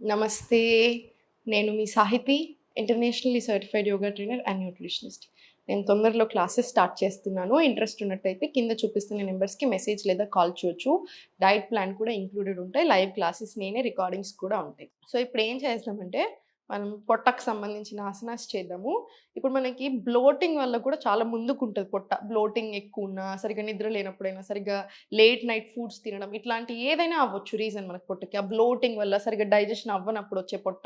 నమస్తే. నేను మీ Sahithi, internationally certified yoga trainer and nutritionist. నేను తొందరలో క్లాసెస్ స్టార్ట్ చేస్తున్నాను. ఇంట్రెస్ట్ ఉన్నట్టయితే కింద చూపిస్తున్న నెంబర్స్‌కి మెసేజ్ లేదా కాల్ చేయొచ్చు. డైట్ ప్లాన్ కూడా ఇంక్లూడెడ్ ఉంటాయి. లైవ్ క్లాసెస్ నేనే రికార్డింగ్స్ కూడా ఉంటాయి. సో, ఇప్పుడు ఏం చేస్తామంటే, మనం పొట్టకు సంబంధించిన ఆసనాస్ చేద్దాము. ఇప్పుడు మనకి బ్లోటింగ్ వల్ల కూడా చాలా ముందుకుంటది పొట్ట. బ్లోటింగ్ ఎక్కువున్నా, సరిగ్గా నిద్ర లేనప్పుడైనా, సరిగ్గా లేట్ నైట్ ఫుడ్స్ తినడం ఇట్లాంటి ఏదైనా అవ్వచ్చు రీజన్ మనకు పొట్టకి. ఆ బ్లోటింగ్ వల్ల సరిగ్గా డైజెషన్ అవ్వనప్పుడు వచ్చే పొట్ట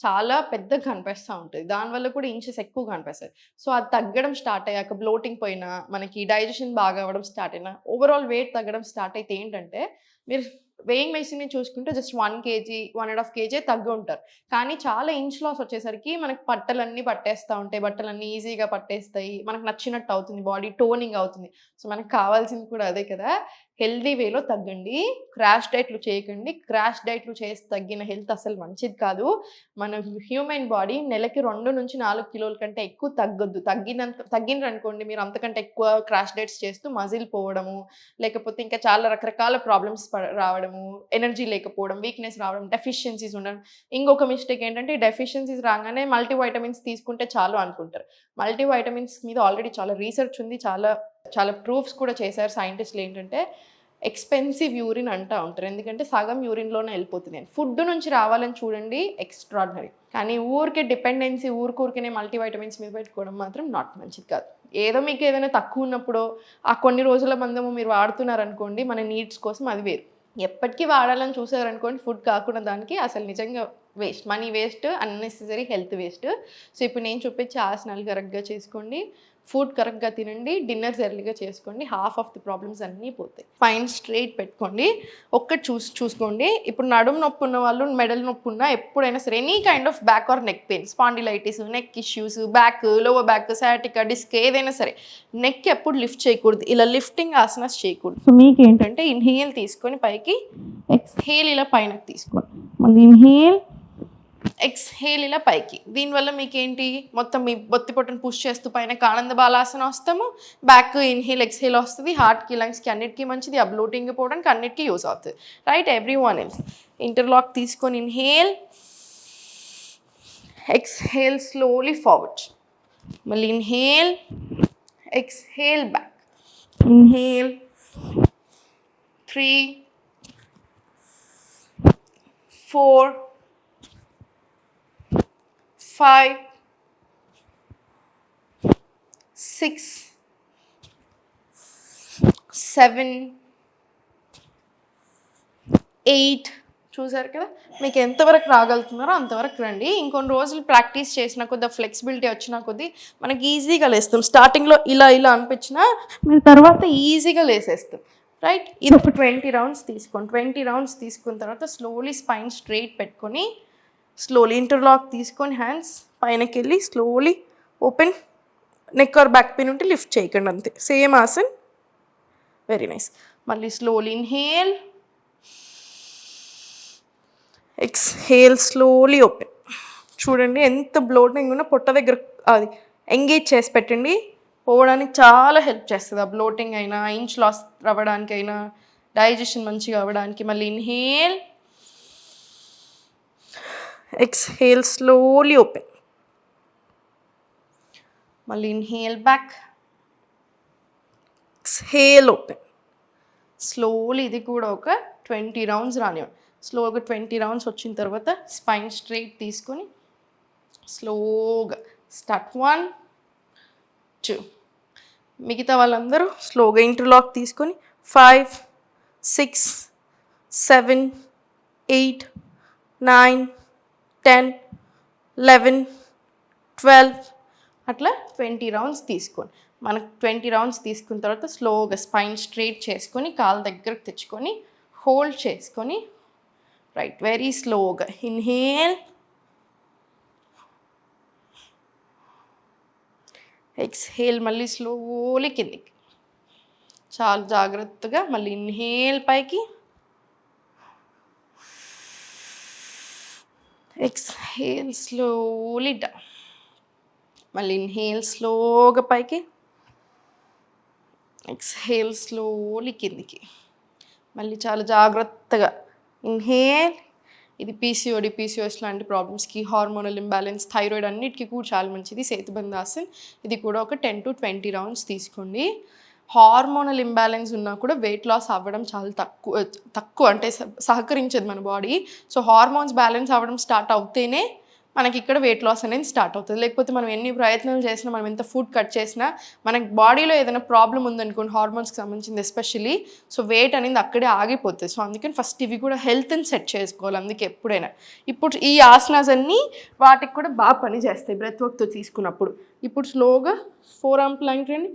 చాలా పెద్దగా కనిపిస్తా ఉంటది. దానివల్ల కూడా ఇంచెస్ ఎక్కువ కనిపిస్తాయి. సో, అది తగ్గడం స్టార్ట్ అయ్యాక బ్లోటింగ్ పోయినా, మనకి డైజెషన్ బాగా అవ్వడం స్టార్ట్ అయినా, ఓవరాల్ వెయిట్ తగ్గడం స్టార్ట్ అయితే ఏంటంటే, మీరు వేయింగ్ మెషిన్‌ని చూసుకుంటే జస్ట్ 1 కేజీ, 1 ½ కేజీ తగ్గుంటారు. కానీ చాలా ఇంచ్ లాస్ వచ్చేసరికి మనకి పట్టలన్నీ పట్టేస్తా ఉంటాయి. బట్టలన్నీ ఈజీగా పట్టేస్తాయి. మనకు నచ్చినట్టు అవుతుంది. బాడీ టోనింగ్ అవుతుంది. సో, మనకు కావాల్సింది కూడా అదే కదా! హెల్తీ వేలో తగ్గండి. క్రాష్ డైట్‌లు చేయకండి. క్రాష్ డైట్‌లు చేసి తగ్గిన హెల్త్ అసలు మంచిది కాదు. మన హ్యూమన్ బాడీ నెలకి 2-4 కిలోల కంటే ఎక్కువ తగ్గొద్దు. తగ్గిండ్రనుకోండి మీరు అంతకంటే ఎక్కువ క్రాష్ డైట్స్ చేస్తూ మజిల్ పోవడము, లేకపోతే ఇంకా చాలా రకరకాల ప్రాబ్లమ్స్ రావడము, ఎనర్జీ లేకపోవడం, వీక్‌నెస్ రావడం, డెఫిషియన్సీస్ ఉండడం. ఇంకొక మిస్టేక్ ఏంటంటే ఈ డెఫిషియన్సీస్ రాంగానే మల్టీ వైటమిన్స్ తీసుకుంటే చాలు అనుకుంటారు. మల్టీ వైటమిన్స్ మీద ఆల్రెడీ చాలా రీసెర్చ్ ఉంది. చాలా చాలా ప్రూఫ్స్ కూడా చేశారు సైంటిస్ట్‌లేంటంటే, ఎక్స్‌పెన్సివ్ యూరిన్ అంటా ఉంటారు. ఎందుకంటే సగం యూరిన్‌లోనే ఎళ్ళిపోతుంది అని. ఫుడ్ నుంచి రావాలని చూడండి ఎక్స్‌ట్రార్డినరీ. కానీ ఊరికే డిపెండెన్సీ ఊరికూరికనే మల్టీ వైటమిన్స్ మీద పెట్టుకోవడం మాత్రం నాట్ మంచిది కాదు. ఏదో మీకు ఏదైనా తక్కువున్నప్పుడో, ఆ కొన్ని రోజుల మందము మీరు వాడుతున్నారనుకోండి మన నీడ్స్ కోసం అది వేరు. ఎప్పటికి వాడాలని చూసారనుకోండి ఫుడ్ కాకుండా దానికి అసలు నిజంగా waste. Money waste, unnecessary health waste. So, ఇప్పుడు నేను చూపించే ఆసనాలు కరెక్ట్‌గా చేసుకోండి. ఫుడ్ కరెక్ట్‌గా తినండి. డిన్నర్స్ ఎర్లీగా చేసుకోండి. హాఫ్ ఆఫ్ ది ప్రాబ్లమ్స్ అన్నీ పోతాయి. స్పైన్ స్ట్రెయిట్ పెట్టుకోండి. ఒక్కటి చూసుకోండి. ఇప్పుడు నడుము నొప్పి ఉన్న వాళ్ళు, మెడల నొప్పి ఉన్నా ఎప్పుడైనా సరే any kind of back or neck pain, spondylitis, neck issues, back, lower back, sciatica, disc ఏదైనా సరే నెక్ ఎప్పుడు లిఫ్ట్ చేయకూడదు. ఇలా లిఫ్టింగ్ ఆసనాస్ చేయకూడదు. సో, మీకేంటంటే ఇన్హేల్ తీసుకొని పైకి, ఎక్స్‌హేల్ ఇలా పైనకి తీసుకోండి. మళ్ళీ ఇన్హేల్, ఎక్స్‌హేల్ ఇలా పైకి. దీనివల్ల మీకేంటి మొత్తం మీ బొత్తి పొట్టను పుష్ చేస్తూ పైనకి ఆనంద బాలాసన వస్తాము. బ్యాక్ ఇన్హేల్, ఎక్స్‌హేల్ వస్తది. హార్ట్‌కి, లంగ్స్‌కి అన్నిటికి మంచిది. ఆ బ్లోటింగ్ పోవడానికి అన్నిటికి యూజ్ అవుతది. Right everyone else. ఇంటర్లాక్ తీసుకొని ఇన్హేల్, ఎక్స్‌హేల్ స్లోలీ ఫార్వర్డ్. మళ్ళీ ఇన్హేల్, ఎక్స్‌హేల్ బ్యాక్. ఇన్హేల్ 3, 4, 5, 6, 7, 8 చూసారు కదా! మీకు ఎంతవరకు రాగలుగుతున్నారో అంతవరకు రండి. ఇంకొన్ని రోజులు ప్రాక్టీస్ చేసిన కొద్దీ ఫ్లెక్సిబిలిటీ వచ్చిన కొద్దీ మనకి ఈజీగా లేస్తాం. స్టార్టింగ్‌లో ఇలా ఇలా అనిపించినా మీరు తర్వాత ఈజీగా లేసేస్తాం. రైట్? ఇది ఒక 20 రౌండ్స్ తీసుకోండి. 20 రౌండ్స్ తీసుకున్న తర్వాత స్లోలీ స్పైన్ స్ట్రెయిట్ పెట్టుకొని, స్లోలీ ఇంటర్లాక్ తీసుకొని హ్యాండ్స్ పైనకెళ్ళి slowly open. Neck or back pain ఉంటే లిఫ్ట్ చేయకండి అంతే. సేమ్ ఆసన్. Very nice. మళ్ళీ slowly inhale, exhale slowly open. చూడండి ఎంత బ్లోటింగ్ ఉన్నా పొట్ట దగ్గర అది ఎంగేజ్ చేసి పెట్టండి. పోవడానికి చాలా హెల్ప్ చేస్తుంది. ఆ బ్లోటింగ్ అయినా, ఇంచ్ లాస్ అవ్వడానికైనా, డైజెషన్ మంచిగా అవ్వడానికి. మళ్ళీ ఇన్హేల్, ఎక్స్‌హేల్ స్లోలీ ఓపెన్. మళ్ళీ inhale back, exhale open. Slowly ఇది కూడా ఒక 20 రౌండ్స్ రానివ్వండి. స్లోగా 20 రౌండ్స్ వచ్చిన తర్వాత స్పైన్ స్ట్రెయిట్ తీసుకొని స్లోగా స్టార్ట్ 1, 2. మిగతా వాళ్ళందరూ స్లోగా ఇంటర్లాక్ తీసుకొని 5, 6, 7, 8, 9, 10, 11, 12 అట్లా 20 రౌండ్స్ తీసుకోండి. మనకు 20 రౌండ్స్ తీసుకున్న తర్వాత స్లోగా స్పైన్ స్ట్రెయిట్ చేసుకొని కాలు దగ్గరకు తెచ్చుకొని హోల్డ్ చేసుకొని రైట్ వెరీ స్లోగా ఇన్హేల్, ఎక్స్‌హేల్ మళ్ళీ స్లోలీ కిందికి. చాలా జాగ్రత్తగా మళ్ళీ ఇన్హేల్ పైకి, ఎక్స్‌హేల్ స్లోలీ డౌన్. మళ్ళీ ఇన్హేల్ స్లోగా పైకి, ఎక్స్‌హేల్ స్లోలీ కిందికి. మళ్ళీ చాలా జాగ్రత్తగా ఇన్హేల్, ఇది పీసీఓడి, పీసీఓఎస్ లాంటి ప్రాబ్లమ్స్కి, హార్మోనల్ ఇంబ్యాలెన్స్, థైరాయిడ్ అన్నిటికీ కూడా చాలా మంచిది సేతుబంధ్ ఆసన్. ఇది కూడా ఒక 10 to 20 రౌండ్స్ తీసుకోండి. హార్మోనల్ ఇంబ్యాలెన్స్ ఉన్నా కూడా వెయిట్ లాస్ అవ్వడం చాలా తక్కువ అంటే సహకరించదు మన బాడీ. సో హార్మోన్స్ బ్యాలెన్స్ అవ్వడం స్టార్ట్ అవుతేనే మనకి ఇక్కడ వెయిట్ లాస్ అనేది స్టార్ట్ అవుతుంది. లేకపోతే మనం ఎన్ని ప్రయత్నాలు చేసినా, మనం ఎంత ఫుడ్ కట్ చేసినా, మనకి బాడీలో ఏదైనా ప్రాబ్లం ఉందనుకోండి హార్మోన్స్కి సంబంధించింది ఎస్పెషల్లీ, సో వెయిట్ అనేది అక్కడే ఆగిపోతుంది. సో అందుకని ఫస్ట్ ఇవి కూడా హెల్త్ని సెట్ చేసుకోవాలి. అందుకే ఎప్పుడైనా ఇప్పుడు ఈ ఆసనాస్ అన్నీ వాటికి కూడా బాగా పని చేస్తాయి బ్రెత్ వర్క్తో తీసుకున్నప్పుడు. ఇప్పుడు స్లోగా 4 arm ప్లాంక్ రండి.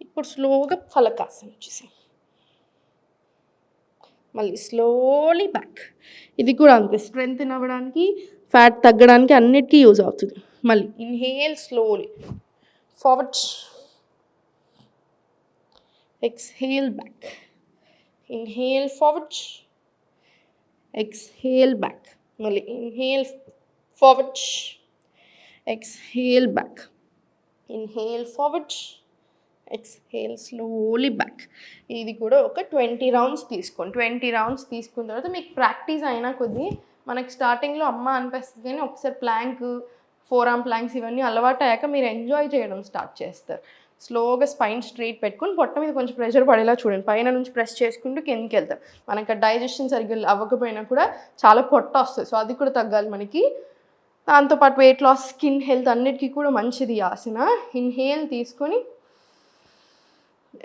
ఇప్పుడు స్లోగా ఫలకాసన వచ్చేసి మళ్ళీ స్లోలీ బ్యాక్. ఇది కూడా అంతే, స్ట్రెంగ్త్ అవ్వడానికి, ఫ్యాట్ తగ్గడానికి అన్నిటికీ యూజ్ అవుతుంది. మళ్ళీ inhale slowly forward, exhale back, inhale forward, exhale back, మళ్ళీ inhale forward, exhale back, inhale forward, exhale slowly back. ఇది కూడా ఒక 20 రౌండ్స్ తీసుకోండి. 20 రౌండ్స్ తీసుకున్న తర్వాత మీకు ప్రాక్టీస్ అయినా కొద్దీ మనకి స్టార్టింగ్లో అమ్మ అనిపిస్తుంది, కానీ ఒకసారి ప్లాంక్, 4 arm ప్లాంక్స్ ఇవన్నీ అలవాటు అయ్యాక మీరు ఎంజాయ్ చేయడం స్టార్ట్ చేస్తారు. స్లోగా స్పైన్ స్ట్రైట్ పెట్టుకుని పొట్ట మీద కొంచెం ప్రెషర్ పడేలా చూడండి. పైన నుంచి ప్రెస్ చేసుకుంటూ కిందకి వెళ్తాం. మనకి డైజెషన్ సరిగ్గా అవ్వకపోయినా కూడా చాలా పొట్ట వస్తుంది. సో అది కూడా తగ్గాలి మనకి. దాంతోపాటు వెయిట్ లాస్, స్కిన్ హెల్త్ అన్నిటికీ కూడా మంచిది ఆసన. ఇన్హేల్ తీసుకొని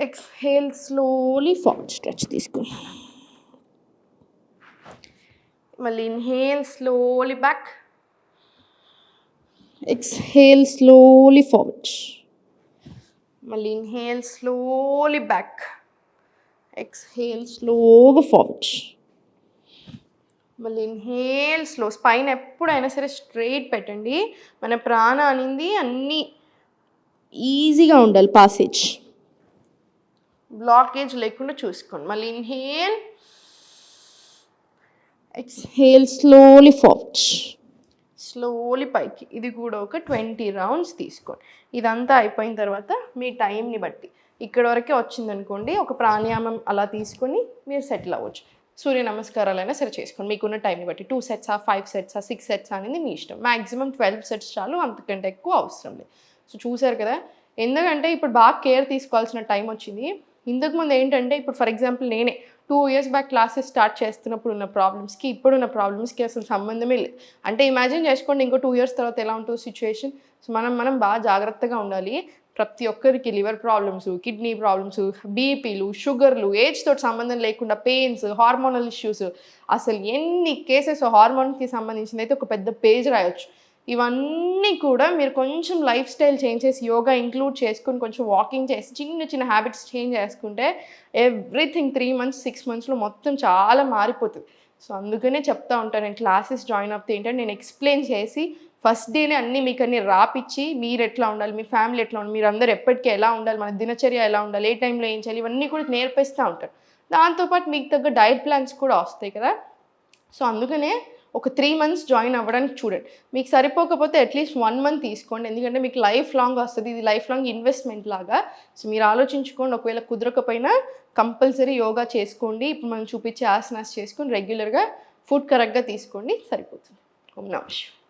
ఎక్స్హేల్ స్లోలీ ఫార్వర్డ్ స్ట్రెచ్ తీసుకుని, మళ్ళీ inhale slowly back, exhale slowly forward, మళ్ళీ ఇన్హేల్ స్లోలీ బ్యాక్, ఎక్స్హేల్ స్లోగా ఫార్వర్డ్, మళ్ళీ ఇన్హేల్ స్లో. స్పైన్ ఎప్పుడైనా సరే స్ట్రైట్ పెట్టండి. మన ప్రాణ అనేది అన్నీ ఈజీగా ఉండాలి, పాసేజ్ బ్లాకేజ్ లేకుండా చూసుకోండి. మళ్ళీ inhale, exhale slowly forward, slowly పైకి. ఇది కూడా ఒక 20 రౌండ్స్ తీసుకోండి. ఇదంతా అయిపోయిన తర్వాత మీ టైంని బట్టి ఇక్కడ వరకే వచ్చిందనుకోండి, ఒక ప్రాణాయామం అలా తీసుకొని మీరు సెటిల్ అవ్వచ్చు. సూర్య నమస్కారాలైనా సరే చేసుకోండి మీకున్న టైంని బట్టి. 2 sets, 5 sets, 6 sets అనేది మీ ఇష్టం. మ్యాక్సిమం 12 sets చాలు, అంతకంటే ఎక్కువ అవసరం లేదు. సో చూసారు కదా, ఎందుకంటే ఇప్పుడు బాగా కేర్ తీసుకోవాల్సిన టైం వచ్చింది. ఇంతకుముందు ఏంటంటే, ఇప్పుడు ఫర్ ఎగ్జాంపుల్ నేనే 2 years బ్యాక్ క్లాసెస్ స్టార్ట్ చేస్తున్నప్పుడు ఉన్న ప్రాబ్లమ్స్కి ఇప్పుడున్న ప్రాబ్లమ్స్కి అసలు సంబంధమే లేదు. అంటే ఇమాజిన్ చేసుకోండి ఇంకో 2 years తర్వాత ఎలా ఉంటుందో సిచ్యువేషన్. సో మనం బాగా జాగ్రత్తగా ఉండాలి. ప్రతి ఒక్కరికి లివర్ ప్రాబ్లమ్స్, కిడ్నీ ప్రాబ్లమ్స్, బీపీలు, షుగర్లు, ఏజ్ తోటి సంబంధం లేకుండా పెయిన్స్, హార్మోనల్ ఇష్యూస్, అసలు ఎన్ని కేసెస్ హార్మోన్కి సంబంధించింది అయితే ఒక పెద్ద పేజ్ రాయొచ్చు. ఇవన్నీ కూడా మీరు కొంచెం లైఫ్ స్టైల్ చేంజ్ చేసి, యోగా ఇంక్లూడ్ చేసుకుని, కొంచెం వాకింగ్ చేసి, చిన్న చిన్న హ్యాబిట్స్ చేంజ్ చేసుకుంటే ఎవ్రీథింగ్ 3 months 6 monthsలో మొత్తం చాలా మారిపోతుంది. సో అందుకనే చెప్తా ఉంటాను, నేను క్లాసెస్ జాయిన్ అవుతే ఏంటంటే నేను ఎక్స్ప్లెయిన్ చేసి ఫస్ట్ డేనే అన్నీ మీకు అన్నీ రాపిచ్చి, మీరు ఎట్లా ఉండాలి, మీ ఫ్యామిలీ ఎట్లా ఉండాలి, మీరు అందరూ ఎప్పటికీ ఎలా ఉండాలి, మన దినచర్య ఎలా ఉండాలి, ఏ టైంలో ఏం చేయాలి, ఇవన్నీ కూడా నేర్పిస్తూ ఉంటారు. దాంతోపాటు మీకు తగ్గ డైట్ ప్లాన్స్ కూడా వస్తాయి కదా. సో అందుకనే ఒక 3 months జాయిన్ అవ్వడానికి చూడండి. మీకు సరిపోకపోతే అట్లీస్ట్ 1 month తీసుకోండి, ఎందుకంటే మీకు లైఫ్ లాంగ్ వస్తుంది. ఇది లైఫ్ లాంగ్ ఇన్వెస్ట్మెంట్ లాగా. సో మీరు ఆలోచించుకోండి. ఒకవేళ కుదరకపోయినా కంపల్సరీ యోగా చేసుకోండి. ఇప్పుడు మనం చూపించే ఆసనాస్ చేసుకొని రెగ్యులర్గా ఫుడ్ కరెక్ట్గా తీసుకోండి, సరిపోతుంది. ఓం నమః శివాయ.